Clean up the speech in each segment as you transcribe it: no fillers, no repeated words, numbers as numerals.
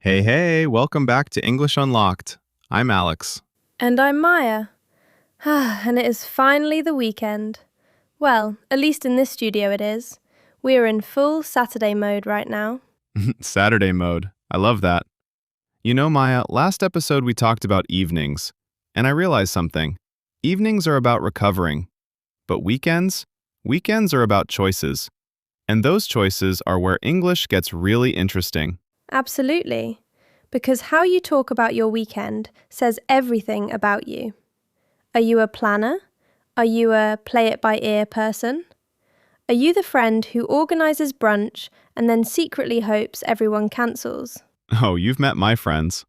Hey, hey, welcome back to English Unlocked. I'm Alex. And I'm Maya. And it is finally the weekend. Well, at least in this studio it is. We are in full Saturday mode right now. Saturday mode. I love that. You know, Maya, last episode we talked about evenings, and I realized something. Evenings are about recovering, but weekends? Weekends are about choices. And those choices are where English gets really interesting. Absolutely. Because how you talk about your weekend says everything about you. Are you a planner? Are you a play-it-by-ear person? Are you the friend who organises brunch and then secretly hopes everyone cancels? Oh, you've met my friends.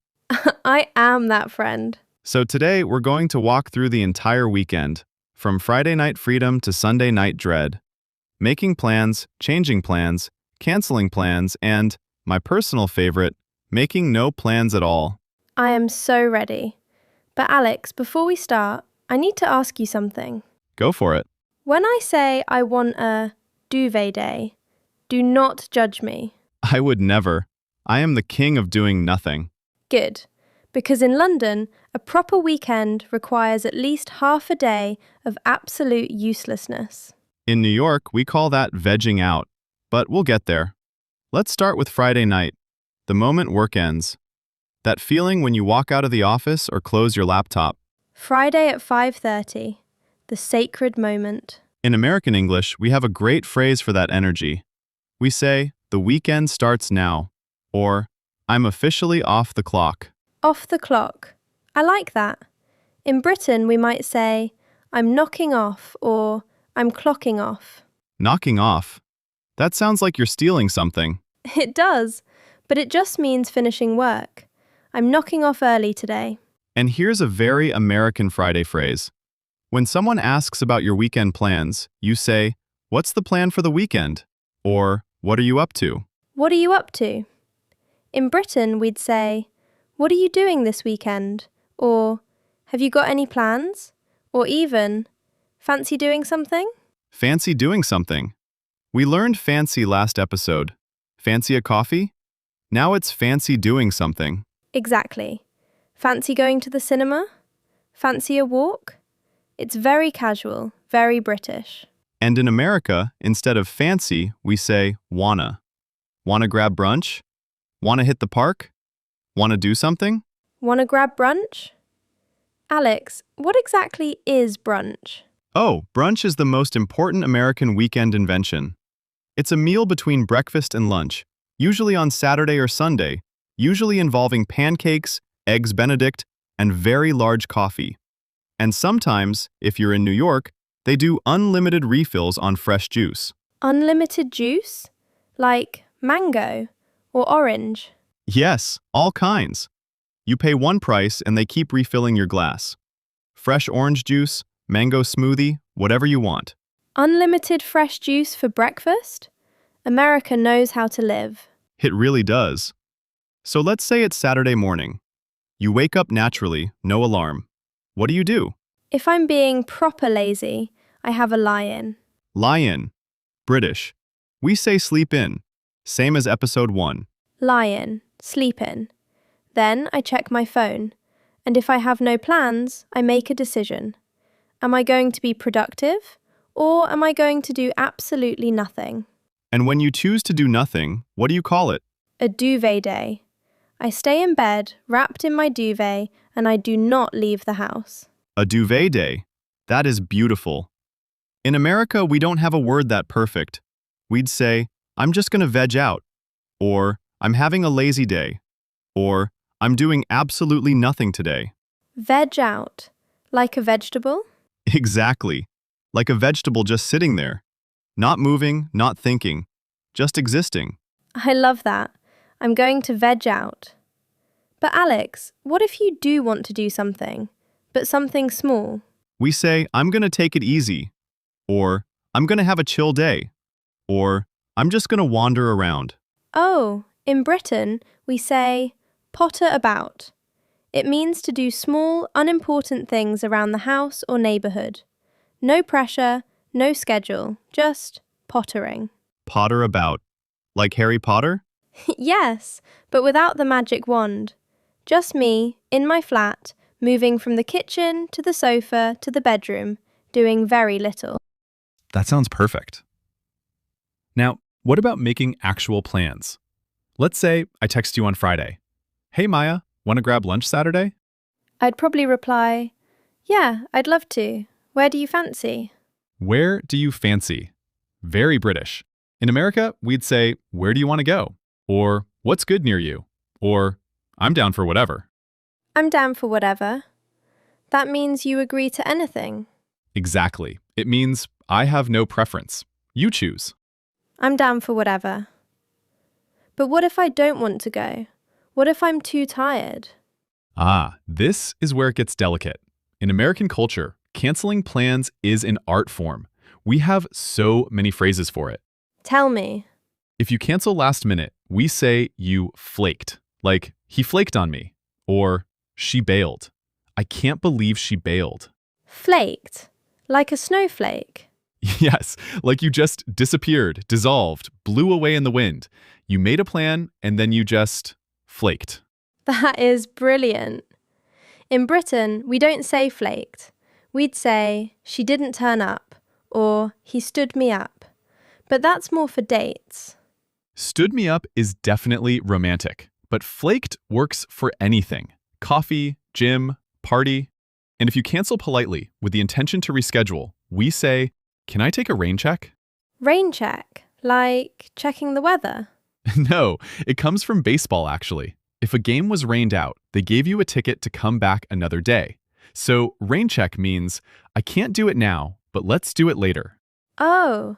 I am that friend. So today we're going to walk through the entire weekend, from Friday night freedom to Sunday night dread. Making plans, changing plans, canceling plans, and, my personal favorite, making no plans at all. I am so ready. But Alex, before we start, I need to ask you something. Go for it. When I say I want a duvet day, do not judge me. I would never. I am the king of doing nothing. Good. Because in London, a proper weekend requires at least half a day of absolute uselessness. In New York, we call that vegging out, but we'll get there. Let's start with Friday night, the moment work ends. That feeling when you walk out of the office or close your laptop. Friday at 5:30, the sacred moment. In American English, we have a great phrase for that energy. We say, the weekend starts now, or, I'm officially off the clock. Off the clock. I like that. In Britain, we might say, I'm knocking off or I'm clocking off. Knocking off? That sounds like you're stealing something. It does, but it just means finishing work. I'm knocking off early today. And here's a very American Friday phrase. When someone asks about your weekend plans, you say, what's the plan for the weekend? Or, what are you up to? What are you up to? In Britain, we'd say, what are you doing this weekend? Or, have you got any plans? Or even, fancy doing something? Fancy doing something. We learned fancy last episode. Fancy a coffee? Now it's fancy doing something. Exactly. Fancy going to the cinema? Fancy a walk? It's very casual, very British. And in America, instead of fancy, we say wanna. Wanna grab brunch? Wanna hit the park? Wanna do something? Wanna grab brunch? Alex, what exactly is brunch? Oh, brunch is the most important American weekend invention. It's a meal between breakfast and lunch, usually on Saturday or Sunday, usually involving pancakes, eggs Benedict, and very large coffee. And sometimes, if you're in New York, they do unlimited refills on fresh juice. Unlimited juice? Like mango or orange? Yes, all kinds. You pay one price and they keep refilling your glass. Fresh orange juice, mango smoothie, whatever you want. Unlimited fresh juice for breakfast? America knows how to live. It really does. So let's say it's Saturday morning. You wake up naturally, no alarm. What do? If I'm being proper lazy, I have a lie-in. Lie in. British. We say sleep in. Same as episode 1. Lie-in, sleep in. Then I check my phone, and if I have no plans, I make a decision. Am I going to be productive, or am I going to do absolutely nothing? And when you choose to do nothing, what do you call it? A duvet day. I stay in bed, wrapped in my duvet, and I do not leave the house. A duvet day. That is beautiful. In America, we don't have a word that perfect. We'd say, I'm just gonna veg out. Or, I'm having a lazy day. Or, I'm doing absolutely nothing today. Veg out. Like a vegetable? Exactly. Like a vegetable just sitting there. Not moving, not thinking. Just existing. I love that. I'm going to veg out. But Alex, what if you do want to do something, but something small? We say, I'm gonna take it easy. Or, I'm gonna have a chill day. Or, I'm just gonna wander around. Oh, in Britain, we say, potter about. It means to do small, unimportant things around the house or neighbourhood. No pressure, no schedule, just pottering. Potter about. Like Harry Potter? Yes, but without the magic wand. Just me, in my flat, moving from the kitchen to the sofa to the bedroom, doing very little. That sounds perfect. Now, what about making actual plans? Let's say I text you on Friday. Hey Maya, want to grab lunch Saturday? I'd probably reply, yeah, I'd love to. Where do you fancy? Where do you fancy? Very British. In America, we'd say, where do you want to go? Or, what's good near you? Or, I'm down for whatever. I'm down for whatever. That means you agree to anything. Exactly. It means I have no preference. You choose. I'm down for whatever. But what if I don't want to go? What if I'm too tired? This is where it gets delicate. In American culture, canceling plans is an art form. We have so many phrases for it. Tell me. If you cancel last minute, we say you flaked, like he flaked on me, or she bailed. I can't believe she bailed. Flaked. Like a snowflake. Yes, like you just disappeared, dissolved, blew away in the wind. You made a plan and then you just flaked. That is brilliant. In Britain, we don't say flaked. We'd say, she didn't turn up, or he stood me up. But that's more for dates. Stood me up is definitely romantic, but flaked works for anything. Coffee, gym, party. And if you cancel politely with the intention to reschedule, we say, can I take a rain check? Rain check, like checking the weather. No, it comes from baseball actually. If a game was rained out, they gave you a ticket to come back another day. So rain check means, I can't do it now, but let's do it later. Oh,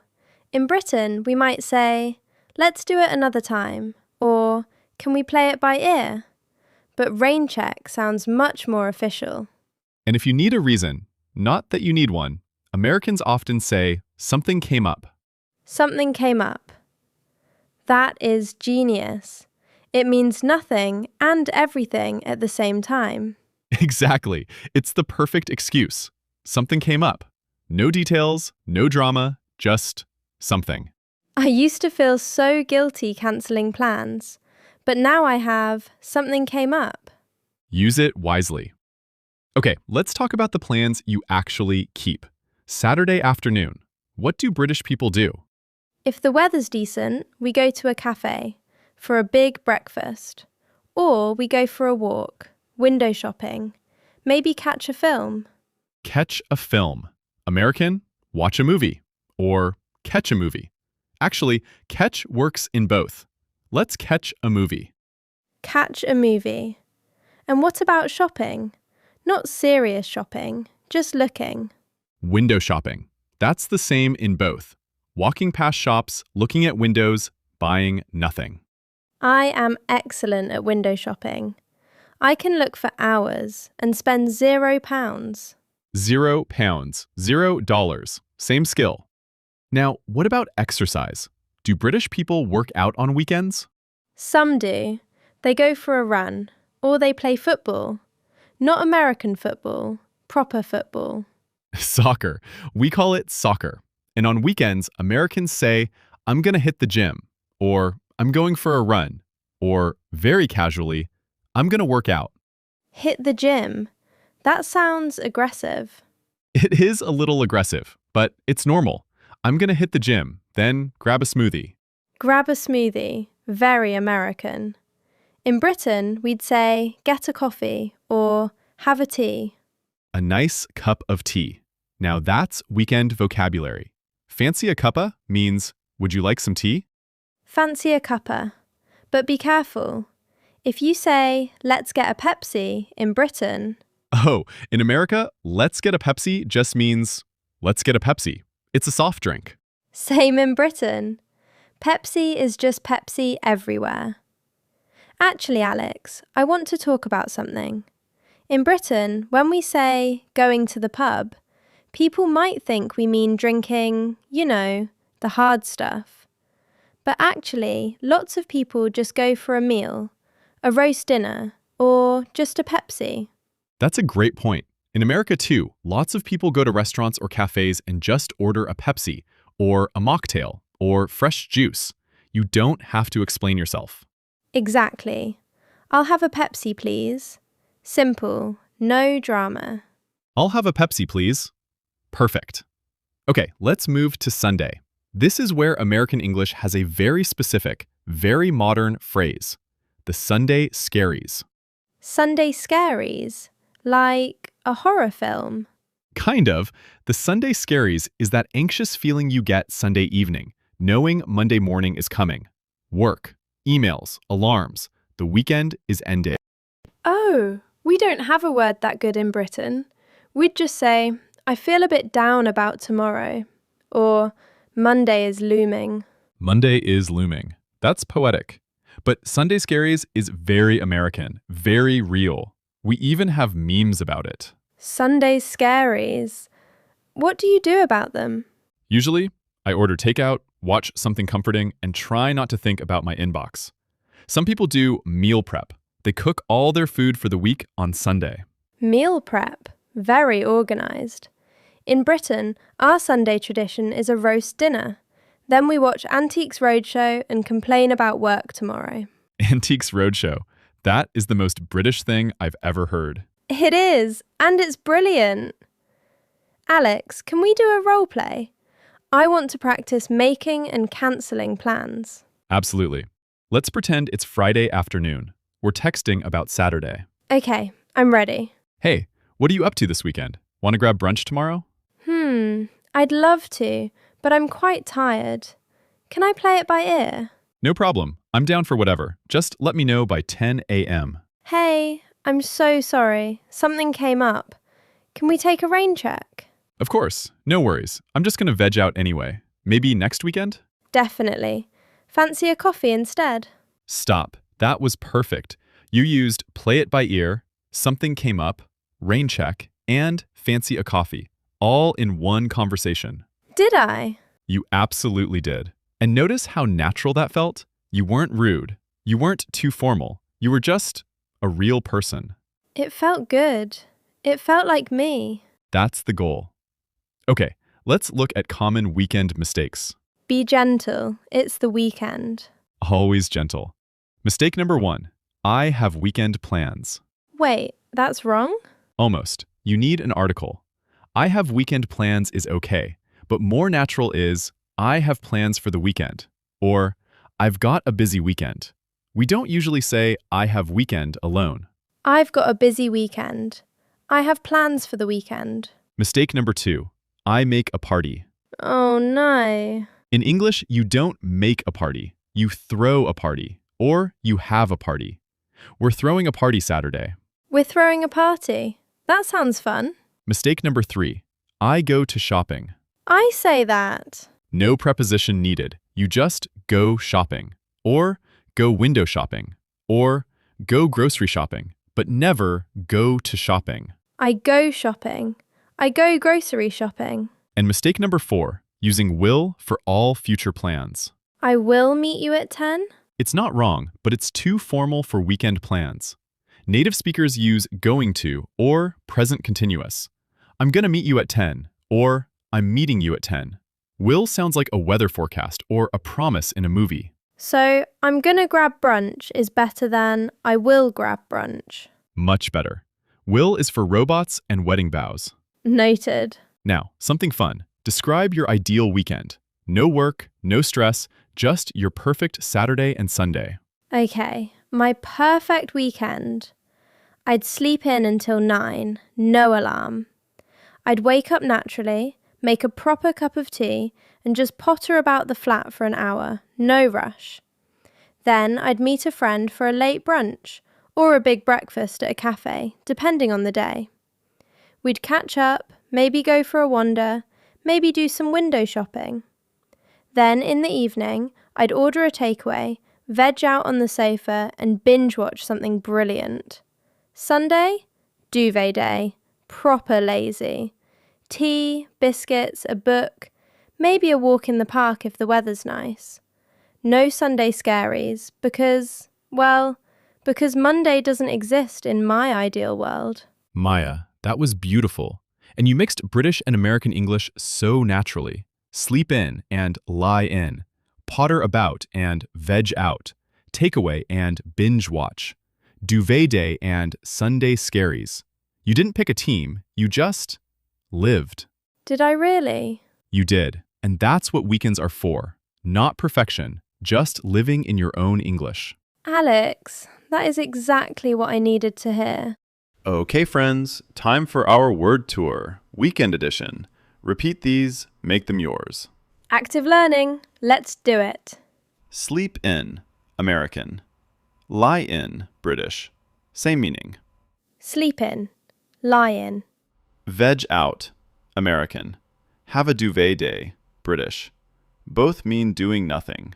in Britain we might say, let's do it another time, or can we play it by ear? But rain check sounds much more official. And if you need a reason, not that you need one, Americans often say, something came up. Something came up. That is genius. It means nothing and everything at the same time. Exactly. It's the perfect excuse. Something came up. No details, no drama, just something. I used to feel so guilty cancelling plans, but now I have something came up. Use it wisely. Okay, let's talk about the plans you actually keep. Saturday afternoon. What do British people do? If the weather's decent, we go to a cafe for a big breakfast. Or we go for a walk, window shopping, maybe catch a film. Catch a film. American, watch a movie. Or catch a movie. Actually, catch works in both. Let's catch a movie. Catch a movie. And what about shopping? Not serious shopping, just looking. Window shopping. That's the same in both. Walking past shops, looking at windows, buying nothing. I am excellent at window shopping. I can look for hours and spend £0. £0, $0. Same skill. Now, what about exercise? Do British people work out on weekends? Some do. They go for a run, or they play football. Not American football, proper football. Soccer. We call it soccer. And on weekends, Americans say, I'm going to hit the gym, or I'm going for a run, or very casually, I'm going to work out. Hit the gym. That sounds aggressive. It is a little aggressive, but it's normal. I'm going to hit the gym, then grab a smoothie. Grab a smoothie. Very American. In Britain, we'd say, get a coffee, or have a tea. A nice cup of tea. Now that's weekend vocabulary. Fancy a cuppa means, would you like some tea? Fancy a cuppa. But be careful. If you say, let's get a Pepsi in Britain, Oh, in America, let's get a Pepsi just means, let's get a Pepsi. It's a soft drink. same in Britain. Pepsi is just Pepsi everywhere. Actually, Alex, I want to talk about something. In Britain, when we say going to the pub, people might think we mean drinking, the hard stuff. But actually, lots of people just go for a meal, a roast dinner, or just a Pepsi. That's a great point. In America too, lots of people go to restaurants or cafes and just order a Pepsi, or a mocktail, or fresh juice. You don't have to explain yourself. Exactly. I'll have a Pepsi, please. Simple, no drama. I'll have a Pepsi, please. Perfect. Okay, let's move to Sunday. This is where American English has a very specific, very modern phrase. The Sunday Scaries. Sunday Scaries? Like a horror film? Kind of. The Sunday Scaries is that anxious feeling you get Sunday evening, knowing Monday morning is coming. Work, emails, alarms. The weekend is ended. Oh, we don't have a word that good in Britain. We'd just say, I feel a bit down about tomorrow. Or, Monday is looming. Monday is looming. That's poetic. But Sunday Scaries is very American, very real. We even have memes about it. Sunday Scaries. What do you do about them? Usually, I order takeout, watch something comforting, and try not to think about my inbox. Some people do meal prep. They cook all their food for the week on Sunday. Meal prep. Very organised. In Britain, our Sunday tradition is a roast dinner. Then we watch Antiques Roadshow and complain about work tomorrow. Antiques Roadshow. That is the most British thing I've ever heard. It is, and it's brilliant. Alex, can we do a role play? I want to practice making and cancelling plans. Absolutely. Let's pretend it's Friday afternoon. We're texting about Saturday. Okay, I'm ready. Hey, what are you up to this weekend? Want to grab brunch tomorrow? I'd love to, but I'm quite tired. Can I play it by ear? No problem. I'm down for whatever. Just let me know by 10 a.m. Hey, I'm so sorry. Something came up. Can we take a rain check? Of course. No worries. I'm just going to veg out anyway. Maybe next weekend? Definitely. Fancy a coffee instead? Stop. That was perfect. You used play it by ear, something came up, rain check, and fancy a coffee, all in one conversation. Did I? You absolutely did. And notice how natural that felt? You weren't rude. You weren't too formal. You were just a real person. It felt good. It felt like me. That's the goal. Okay, let's look at common weekend mistakes. Be gentle. It's the weekend. Always gentle. Mistake number 1. I have weekend plans. Wait, that's wrong? Almost. You need an article. I have weekend plans is okay, but more natural is I have plans for the weekend, or I've got a busy weekend. We don't usually say I have weekend alone. I've got a busy weekend. I have plans for the weekend. Mistake number 2. I make a party. Oh no. In English, you don't make a party. You throw a party, or you have a party. We're throwing a party Saturday. We're throwing a party. That sounds fun. Mistake number 3. I go to shopping. I say that. No preposition needed. You just go shopping, or go window shopping, or go grocery shopping, but never go to shopping. I go shopping. I go grocery shopping. And mistake number 4, using will for all future plans. I will meet you at 10. It's not wrong, but it's too formal for weekend plans. Native speakers use going to or present continuous. I'm gonna meet you at 10, or I'm meeting you at 10. Will sounds like a weather forecast or a promise in a movie. So, I'm gonna grab brunch is better than I will grab brunch. Much better. Will is for robots and wedding vows. Noted. Now, something fun. Describe your ideal weekend. No work, no stress, just your perfect Saturday and Sunday. Okay, my perfect weekend. I'd sleep in until 9, no alarm. I'd wake up naturally, make a proper cup of tea, and just potter about the flat for an hour, no rush. Then I'd meet a friend for a late brunch, or a big breakfast at a cafe, depending on the day. We'd catch up, maybe go for a wander, maybe do some window shopping. Then in the evening, I'd order a takeaway, veg out on the sofa, and binge watch something brilliant. Sunday? Duvet day. Proper lazy. Tea, biscuits, a book, maybe a walk in the park if the weather's nice. No Sunday scaries because Monday doesn't exist in my ideal world. Maya, that was beautiful. And you mixed British and American English so naturally. Sleep in and lie in. Potter about and veg out. takeaway and binge watch, duvet day and Sunday scaries. You didn't pick a team, you just lived. Did I really? You did, and that's what weekends are for. Not perfection, just living in your own English. Alex, that is exactly what I needed to hear. Okay, friends, time for our word tour, weekend edition. Repeat these, make them yours. Active learning, let's do it. Sleep in, American. Lie in, British. Same meaning. Sleep in, lie in. Veg out, American. Have a duvet day, British. Both mean doing nothing.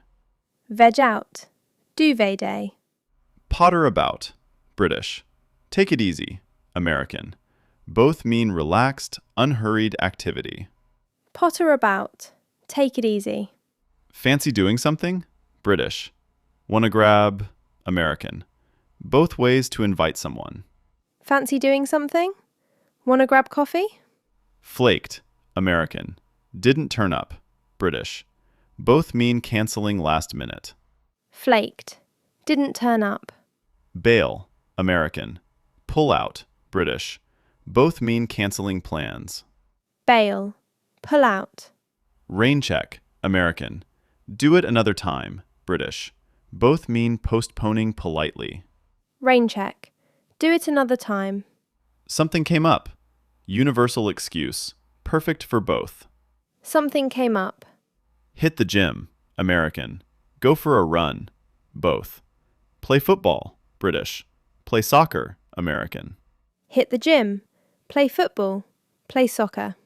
Veg out, duvet day. Potter about, British. Take it easy, American. Both mean relaxed, unhurried activity. Potter about, take it easy. Fancy doing something, British. Wanna grab, American. Both ways to invite someone. Fancy doing something? Wanna grab coffee? Flaked, American. Didn't turn up, British. Both mean canceling last minute. Flaked, didn't turn up. Bail, American. Pull out, British. Both mean canceling plans. Bail, pull out. Rain check, American. Do it another time, British. Both mean postponing politely. Rain check, do it another time. Something came up. Universal excuse. Perfect for both. Something came up. Hit the gym, American. Go for a run, both. Play football, British. Play soccer, American. Hit the gym, play football, play soccer.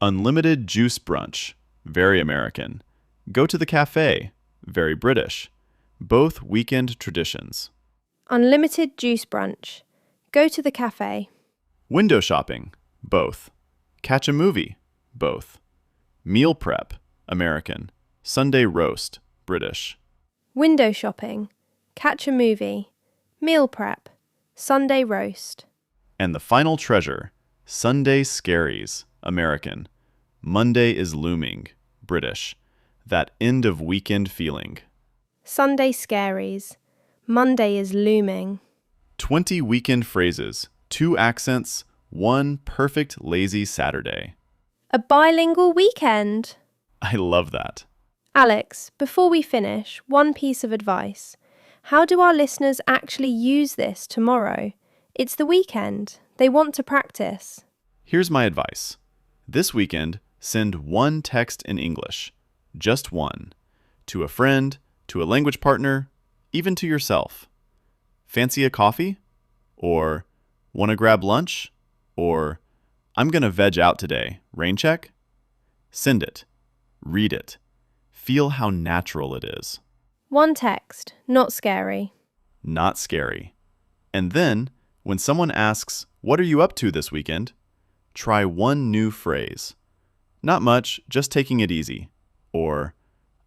Unlimited juice brunch, very American. Go to the cafe, very British. Both weekend traditions. Unlimited juice brunch, go to the cafe. Window shopping, both. Catch a movie, both. Meal prep, American. Sunday roast, British. Window shopping, catch a movie, meal prep, Sunday roast. And the final treasure, Sunday scaries, American. Monday is looming, British. That end of weekend feeling. Sunday scaries, Monday is looming. 20 weekend phrases, 2 accents, 1 perfect lazy Saturday. A bilingual weekend. I love that. Alex, before we finish, one piece of advice. How do our listeners actually use this tomorrow? It's the weekend. They want to practice. Here's my advice. This weekend, send 1 text in English. Just 1. To a friend, to a language partner, even to yourself. Fancy a coffee? Or, wanna grab lunch? Or, I'm gonna veg out today. Rain check? Send it. Read it. Feel how natural it is. 1 text, not scary. Not scary. And then, when someone asks, what are you up to this weekend? Try 1 new phrase. Not much, just taking it easy. Or,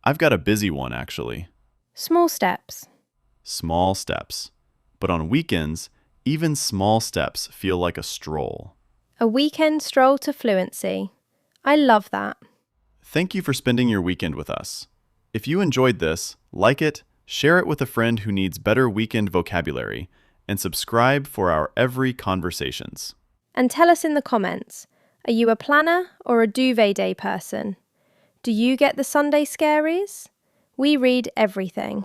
I've got a busy one actually. Small steps. Small steps. But on weekends, even small steps feel like a stroll. A weekend stroll to fluency. I love that. Thank you for spending your weekend with us. If you enjoyed this, like it, share it with a friend who needs better weekend vocabulary, and subscribe for our every conversations. And tell us in the comments, are you a planner or a duvet day person? Do you get the Sunday scaries? We read everything.